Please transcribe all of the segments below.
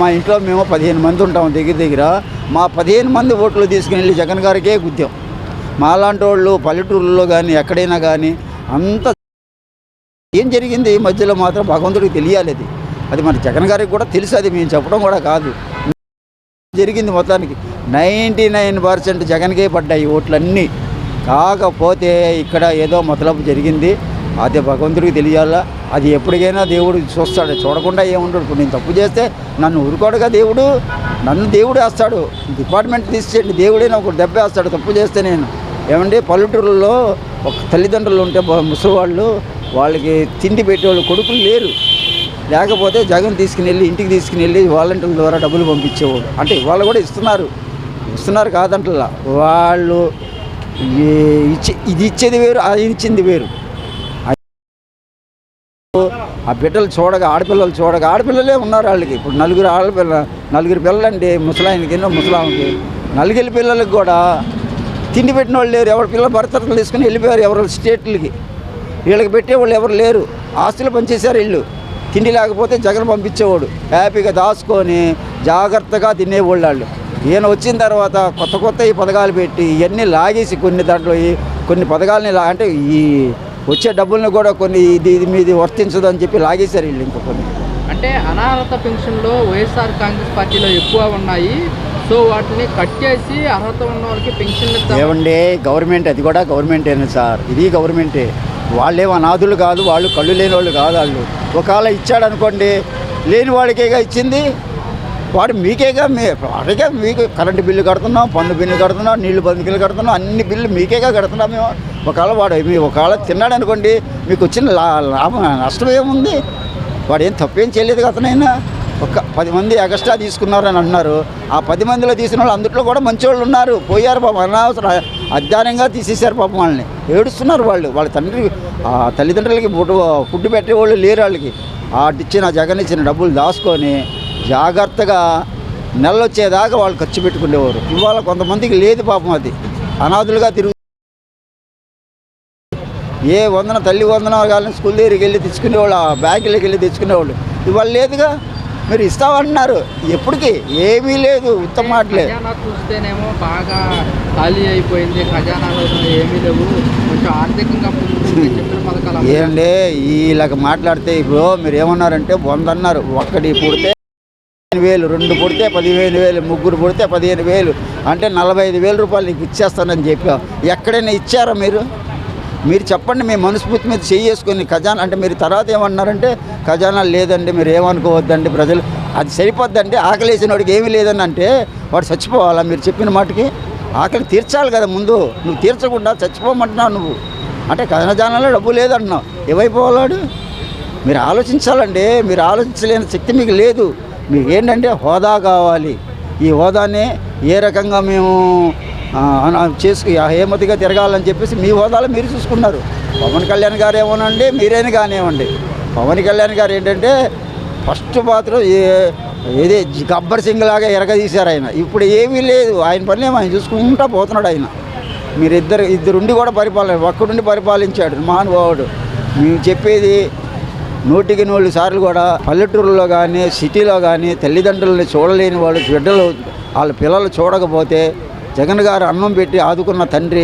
మా ఇంట్లో మేము 15 మంది ఉంటాం దగ్గర. మా 15 మంది ఓట్లు తీసుకుని వెళ్ళి జగన్ గారికే గుద్దాం. మాలాంటి వాళ్ళు పల్లెటూరులో కానీ ఎక్కడైనా కానీ అంత ఏం జరిగింది ఈ మధ్యలో మాత్రం భగవంతుడికి తెలియాలి. అది మరి జగన్ గారికి కూడా తెలుసు, అది మేము చెప్పడం కూడా కాదు. జరిగింది మొత్తానికి 99% జగన్కే పడ్డాయి ఓట్లన్నీ. కాకపోతే ఇక్కడ ఏదో మొదలపు జరిగింది, అది భగవంతుడికి తెలియాలా. అది ఎప్పటికైనా దేవుడు చూస్తాడు, చూడకుండా ఏముంటాడు. ఇప్పుడు నేను తప్పు చేస్తే నన్ను ఊరుకోడుగా దేవుడు, నన్ను దేవుడు వేస్తాడు. డిపార్ట్మెంట్ తీసేయండి, దేవుడైనా ఒక దెబ్బ వేస్తాడు తప్పు చేస్తే. నేను ఏమంటే పల్లెటూరులో ఒక తల్లిదండ్రులు ఉంటే ముసలివాళ్ళు, వాళ్ళకి తిండి పెట్టేవాళ్ళు కొడుకులు లేరు. లేకపోతే జగన్ తీసుకుని వెళ్ళి ఇంటికి తీసుకుని వెళ్ళి వాలంటీర్ల ద్వారా డబ్బులు పంపించేవాడు. అంటే వాళ్ళు కూడా ఇస్తున్నారు కాదంటలా. వాళ్ళు ఇది ఇచ్చేది వేరు, అది ఇచ్చింది వేరు. ఆ బిడ్డలు ఆడపిల్లలే ఉన్నారు వాళ్ళకి. ఇప్పుడు నలుగురు పిల్లలండి, ముసలాయనకి ముసలాంకి, నలుగురి పిల్లలకి కూడా తిండి పెట్టిన వాళ్ళు లేరు. ఎవరి పిల్లలు భర్తలు తీసుకుని వెళ్ళిపోయారు ఎవరు స్టేట్లకి. వీళ్ళకి పెట్టేవాళ్ళు ఎవరు లేరు. ఆస్తులు పనిచేశారు ఇల్లు. తిండి లేకపోతే జగన్ పంపించేవాడు, హ్యాపీగా దాచుకొని జాగ్రత్తగా తినేవాళ్ళు వాళ్ళు. ఈయన వచ్చిన తర్వాత కొత్త ఈ పథకాలు పెట్టి ఇవన్నీ లాగేసి కొన్ని పథకాలని అంటే ఈ వచ్చే డబ్బుల్ని కూడా కొన్ని ఇది మీది వర్తించదు అని చెప్పి లాగేశారు వీళ్ళు. ఇంకొన్ని అంటే అనార్హత పెన్షన్లో వైఎస్ఆర్ కాంగ్రెస్ పార్టీలో ఎక్కువ ఉన్నాయి. సో వాటిని కట్ చేసి అర్హత ఉన్న వాళ్ళకి పెన్షన్ ఏమండి, గవర్నమెంట్ అది కూడా గవర్నమెంటేనా సార్? ఇది గవర్నమెంటే. వాళ్ళేమో అనాథులు కాదు, వాళ్ళు కళ్ళు లేని వాళ్ళు కాదు. వాళ్ళు ఒకవేళ ఇచ్చాడు అనుకోండి, లేని వాడికేగా ఇచ్చింది, వాడు మీకేగా వాడిగా మీకు కరెంటు బిల్లు కడుతున్నాం, పన్ను బిల్లు కడుతున్నాం, నీళ్లు బిల్లు కడుతున్నాం, అన్ని బిల్లు మీకేగా కడుతున్నాం మేము. ఒకవేళ తిన్నాడు అనుకోండి, మీకు వచ్చిన లాభం నష్టం ఏముంది? వాడు ఏం తప్పేం చేయలేదు. అతనైనా ఒక 10 మంది ఎక్స్ట్రా తీసుకున్నారని అన్నారు. ఆ 10 మందిలో తీసిన వాళ్ళు అందుట్లో కూడా మంచి వాళ్ళు ఉన్నారు. పోయారు పాపం, అనవసరం అజ్ఞానంగా తీసేశారు పాపం. వాళ్ళని ఏడుస్తున్నారు వాళ్ళ తల్లిదండ్రులకి ఫుడ్ పెట్టేవాళ్ళు లేరు వాళ్ళకి. జగన్ ఇచ్చిన డబ్బులు దాచుకొని జాగ్రత్తగా నెలలు వచ్చేదాకా వాళ్ళు ఖర్చు పెట్టుకునేవారు. ఇవాళ కొంతమందికి లేదు పాపం, అది అనాథులుగా ఏ తల్లి వందన కాలని స్కూల్ దగ్గరికి వెళ్ళి తెచ్చుకునేవాళ్ళు, ఆ బ్యాంకులకి వెళ్ళి తెచ్చుకునేవాళ్ళు. ఇవాళ లేదుగా. మీరు ఇస్తామంటున్నారు, ఎప్పటికీ ఏమీ లేదు. ఉత్తమ మాటలే. చూస్తేనేమో బాగా ఖాళీ అయిపోయింది, ఖజానాలో ఏమీ లేవు, కొంచెం ఆర్థికంగా ఏంటంటే ఇలాగ మాట్లాడితే ఇప్పుడు మీరు ఏమన్నారంటే 100 అన్నారు. ఒక్కటి పుడితే 15,000, 2 పుడితే 15,000, 3 పుడితే 15,000, అంటే 45,000 రూపాయలు నీకు ఇచ్చేస్తానని చెప్పాం. ఎక్కడైనా ఇచ్చారా మీరు చెప్పండి. మీ మనస్ఫూర్తి మీద చేసుకొని ఖజానా అంటే మీరు తర్వాత ఏమన్నారంటే ఖజానా లేదండి, మీరు ఏమనుకోవద్దండి ప్రజలు, అది సరిపోద్దండి. ఆకలి వేసిన వాడికి ఏమీ లేదని అంటే వాడు చచ్చిపోవాలా? మీరు చెప్పిన మాటకి ఆకలి తీర్చాలి కదా ముందు. నువ్వు తీర్చకుండా చచ్చిపోమంటున్నావు నువ్వు. అంటే ఖజానాలో డబ్బు లేదంటున్నావు, ఏమైపోవాలాడు? మీరు ఆలోచించాలండి. మీరు ఆలోచించలేని శక్తి మీకు లేదు. మీకు ఏంటంటే హోదా కావాలి. ఈ హోదానే ఏ రకంగా మేము హేమతిగా తిరగాలని చెప్పేసి మీ హోదాలో మీరు చూసుకున్నారు. పవన్ కళ్యాణ్ గారు ఏమోనండి, మీరైనా కానివ్వండి. పవన్ కళ్యాణ్ గారు ఏంటంటే ఫస్ట్ పాత్ర ఏదే గబ్బర్ సింగ్ లాగా ఎరగదీశారు ఆయన. ఇప్పుడు ఏమీ లేదు, ఆయన పని ఆయన చూసుకుంటూ పోతున్నాడు ఆయన. మీరు ఇద్దరుండి కూడా ఒక్కడుండి పరిపాలించాడు మహానుభావుడు. మేము చెప్పేది 100కి 100 సార్లు కూడా పల్లెటూరులో కానీ సిటీలో కానీ తల్లిదండ్రులని చూడలేని వాళ్ళు బిడ్డలు వాళ్ళ పిల్లలు చూడకపోతే జగన్ గారు అన్నం పెట్టి ఆదుకున్న తండ్రి,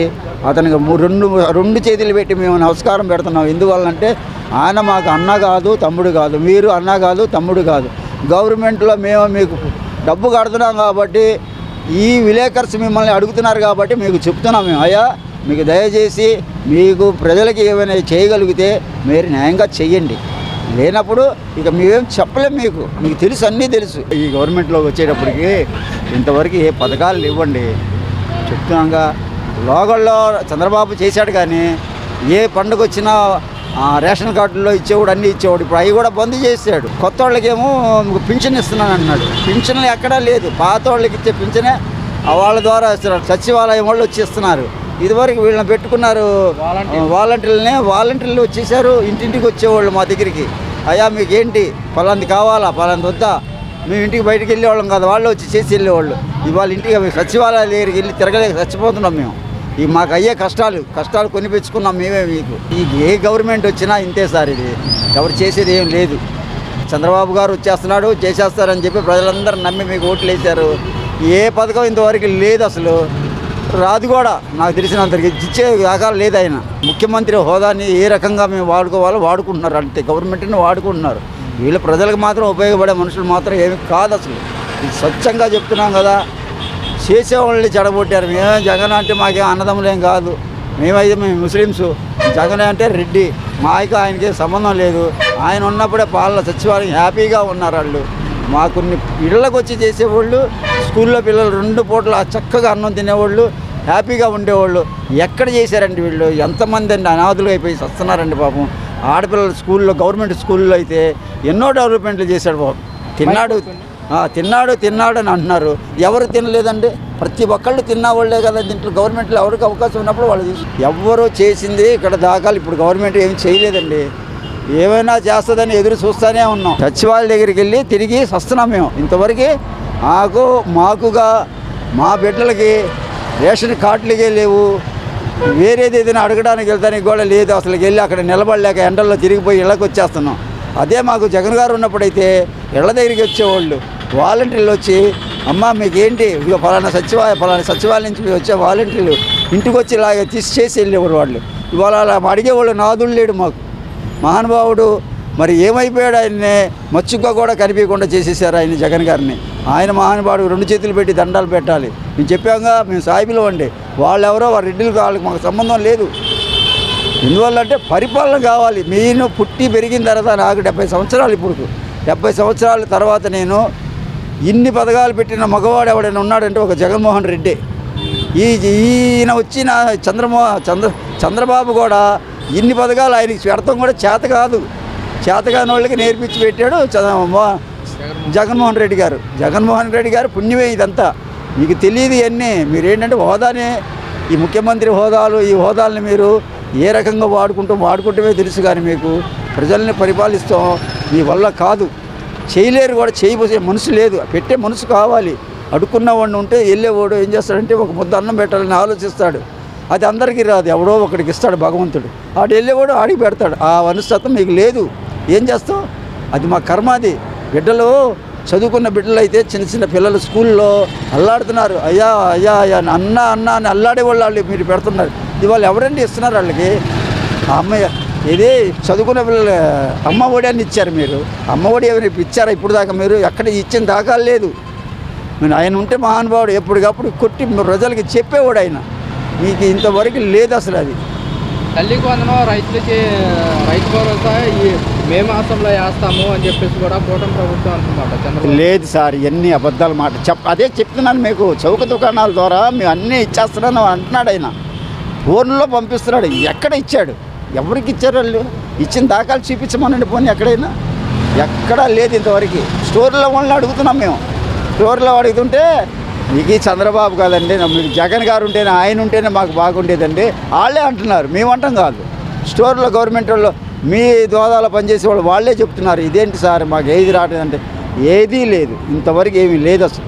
అతనికి రెండు చేతులు పెట్టి మేము నమస్కారం పెడుతున్నాం. ఎందువల్లంటే ఆయన మాకు అన్న కాదు, తమ్ముడు కాదు. మీరు అన్న కాదు, తమ్ముడు కాదు. గవర్నమెంట్లో మేము మీకు డబ్బు కడుతున్నాం కాబట్టి, ఈ విలేకర్స్ మిమ్మల్ని అడుగుతున్నారు కాబట్టి మీకు చెప్తున్నాం మేము. అయ్యా, మీకు దయచేసి మీకు ప్రజలకి ఏమైనా చేయగలిగితే మీరు న్యాయంగా చెయ్యండి. లేనప్పుడు ఇక మేమేం చెప్పలేం. మీకు తెలుసు, అన్నీ తెలుసు. ఈ గవర్నమెంట్లోకి వచ్చేటప్పటికి ఇంతవరకు ఏ పథకాలు ఇవ్వండి చెప్తున్నాగా. లోగల్లో చంద్రబాబు చేశాడు కానీ ఏ పండుగ వచ్చినా రేషన్ కార్డుల్లో ఇచ్చేవాడు, అన్నీ ఇచ్చేవాడు. ఇప్పుడు అవి కూడా బంద్ చేశాడు. కొత్త వాళ్ళకేమో పింఛన్ ఇస్తున్నాను అన్నాడు. పింఛన్లు ఎక్కడా లేదు. పాత వాళ్ళకి ఇచ్చే పింఛనే వాళ్ళ ద్వారా ఇస్తున్నారు. సచివాలయం వాళ్ళు వచ్చి ఇస్తున్నారు. ఇదివరకు వీళ్ళని పెట్టుకున్నారు వాలంటీర్లు వచ్చేసారు. ఇంటింటికి వచ్చేవాళ్ళు మా దగ్గరికి. అయ్యా మీకు ఏంటి, పలాంది కావాలా, పలాంది వద్దా, మేము ఇంటికి బయటికి వెళ్ళేవాళ్ళం కాదు, వాళ్ళు వచ్చి చేసి వెళ్ళేవాళ్ళు. ఇవాళ ఇంటికి సచివాలయాల దగ్గరికి వెళ్ళి తిరగలేక చచ్చిపోతున్నాం మేము. మాకు అయ్యే కష్టాలు కొనిపించుకున్నాం మేమే. మీకు ఏ గవర్నమెంట్ వచ్చినా ఇంతే సార్. ఇది ఎవరు చేసేది ఏం లేదు. చంద్రబాబు గారు వచ్చేస్తున్నాడు చేసేస్తారని చెప్పి ప్రజలందరూ నమ్మి మీకు ఓట్లు వేశారు. ఏ పథకం ఇంతవరకు లేదు, అసలు రాదు కూడా. నాకు తెలిసినంతరికి ఇచ్చే దాకా లేదు. ఆయన ముఖ్యమంత్రి హోదాని ఏ రకంగా మేము వాడుకోవాలో వాడుకుంటున్నారు, అంతే. గవర్నమెంట్ని వాడుకుంటున్నారు. వీళ్ళు ప్రజలకు మాత్రం ఉపయోగపడే మనుషులు మాత్రం ఏమి కాదు. అసలు ఇది స్వచ్ఛంగా చెప్తున్నాం కదా. చేసేవాళ్ళని చెడగొట్టారు. మేమే జగన్ అంటే మాకేం అన్నదమ్ములేం కాదు. మేము ముస్లిమ్స్, జగన్ అంటే రెడ్డి. మాకు ఆయనకి సంబంధం లేదు. ఆయన ఉన్నప్పుడే పాలన సచివాలయం హ్యాపీగా ఉన్నారు వాళ్ళు. మా కొన్ని ఇళ్ళకి వచ్చి చేసేవాళ్ళు, స్కూల్లో పిల్లలు 2 పూటలు చక్కగా అన్నం తినేవాళ్ళు, హ్యాపీగా ఉండేవాళ్ళు. ఎక్కడ చేశారండి వీళ్ళు? ఎంతమంది అండి అనాథులు అయిపోయి వస్తున్నారండి పాపం. ఆడపిల్లలు స్కూల్లో, గవర్నమెంట్ స్కూల్లో అయితే ఎన్నో డెవలప్మెంట్లు చేశాడు బాబు. తిన్నాడు అని అంటున్నారు. ఎవరు తినలేదండి? ప్రతి ఒక్కళ్ళు తిన్నవాళ్లే కదా. దీంట్లో గవర్నమెంట్లో ఎవరికి అవకాశం ఉన్నప్పుడు వాళ్ళు ఎవరో చేసింది ఇక్కడ దాఖలు. ఇప్పుడు గవర్నమెంట్ ఏమి చేయలేదండి. ఏమైనా చేస్తుందని ఎదురు చూస్తూనే ఉన్నాం. సచివాలయం దగ్గరికి వెళ్ళి తిరిగి వస్తున్నాం మేము. ఇంతవరకు మాకుగా మా బిడ్డలకి రేషన్ కార్డులకే లేవు. వేరేది ఏదైనా అడగడానికి వెళ్తానికి కూడా లేదు. అసలు వెళ్ళి అక్కడ నిలబడలేక ఎండల్లో తిరిగిపోయి ఇళ్ళకి వచ్చేస్తున్నాం. అదే మాకు జగన్ గారు ఉన్నప్పుడైతే ఇళ్ళ దగ్గరికి వచ్చేవాళ్ళు, వాలంటీర్లు వచ్చి, అమ్మ మీకేంటి, ఇక ఫలానా సచివాలయం నుంచి వచ్చే వాలంటీర్లు ఇంటికి వచ్చి ఇలాగ చేసి వెళ్ళేవారు వాళ్ళు. ఇవాళ అలా అడిగేవాళ్ళు నాదులు లేడు మాకు. మహానుభావుడు మరి ఏమైపోయాడు? ఆయన్ని మచ్చుగా కూడా కనిపించకుండా చేసేసారు ఆయన జగన్ గారిని. ఆయన మహానుభావుడు 2 చేతులు పెట్టి దండాలు పెట్టాలి. మేము చెప్పాంగా, మేము సాయిబులు అండి. వాళ్ళెవరో వారి రెడ్డిలు వాళ్ళకి మాకు సంబంధం లేదు. ఎందువల్ల అంటే పరిపాలన కావాలి. నేను పుట్టి పెరిగిన తర్వాత నాకు 70 సంవత్సరాలు. ఇప్పుడు 70 సంవత్సరాల తర్వాత నేను ఇన్ని పథకాలు పెట్టిన మగవాడు ఎవడైనా ఉన్నాడంటే ఒక జగన్మోహన్ రెడ్డి. ఈయన వచ్చిన చంద్రబాబు కూడా ఇన్ని పథకాలు ఆయనకి పెడతాం కూడా చేతకాని వాళ్ళకి నేర్పించి పెట్టాడు జగన్మోహన్ రెడ్డి గారు. జగన్మోహన్ రెడ్డి గారు పుణ్యమే ఇదంతా. మీకు తెలియదు ఇవన్నీ. మీరేంటంటే హోదానే, ఈ ముఖ్యమంత్రి హోదాలు, ఈ హోదాలని మీరు ఏ రకంగా వాడుకుంటే తెలుసు. కానీ మీకు ప్రజల్ని పరిపాలిస్తాం మీ వల్ల కాదు. చేయలేరు కూడా. చేయబోసే మనసు లేదు. పెట్టే మనసు కావాలి. అడుక్కున్నవాడిని ఉంటే వెళ్ళేవాడు ఏం చేస్తాడంటే ఒక ముద్ద అన్నం పెట్టాలని ఆలోచిస్తాడు. అది అందరికీ రాదు. ఎవడో ఒకడికి ఇస్తాడు భగవంతుడు. ఆడు వెళ్ళేవాడు ఆడికి పెడతాడు. ఆ మనస్తత్వం మీకు లేదు. ఏం చేస్తాం? అది మా కర్మ. అది బిడ్డలు, చదువుకున్న బిడ్డలు అయితే చిన్న పిల్లలు స్కూల్లో అల్లాడుతున్నారు. అయ్యా అన్న అని అల్లాడేవాళ్ళు వాళ్ళు మీరు పెడుతున్నారు. ఇవాళ ఎవరండి ఇస్తున్నారు వాళ్ళకి? ఆ అమ్మాయి ఇది చదువుకున్న పిల్లలు అమ్మ ఒడి అని ఇచ్చారు. మీరు అమ్మ ఒడి ఎవరు ఇచ్చారా ఇప్పుడు దాకా? మీరు ఎక్కడ ఇచ్చిన దాఖలు లేదు. నేను ఆయన ఉంటే మహానుభావుడు ఎప్పటికప్పుడు కొట్టి ప్రజలకి చెప్పేవాడు ఆయన. మీకు ఇంతవరకు లేదు అసలు. అది తల్లికి వందనం, రైతులకి రైతు భరోసా ఈ మే మాసంలో వేస్తాము అని చెప్పేసి కూడా కూటమి ప్రభుత్వం అంటున్నమాట. చంద్రబాబు లేదు సార్, ఇవన్నీ అబద్ధాలు మాట. అదే చెప్తున్నాను మీకు. చౌక దుకాణాల ద్వారా మేము అన్నీ ఇచ్చేస్తున్నాను అంటున్నాడు ఆయన. ఫోన్లో పంపిస్తున్నాడు. ఎక్కడ ఇచ్చాడు? ఎవరికి ఇచ్చారు వాళ్ళు? ఇచ్చిన దాఖలు చూపించమనండి పోనీ. ఎక్కడైనా ఎక్కడా లేదు ఇంతవరకు. స్టోర్లో వాళ్ళని అడుగుతున్నాం మేము. స్టోర్లో అడుగుతుంటే మీకు చంద్రబాబు కాదండి, మీకు జగన్ గారు ఉంటేనే, ఆయన ఉంటేనే మాకు బాగుండేదండి వాళ్ళే అంటున్నారు. మేము అంటాం కాదు. స్టోర్లో గవర్నమెంట్ వాళ్ళు మీ దోదాలో పనిచేసే వాళ్ళు వాళ్ళే చెప్తున్నారు. ఇదేంటి సార్ మాకు ఏది రావట్లేదంటే ఏదీ లేదు. ఇంతవరకు ఏమీ లేదు అసలు.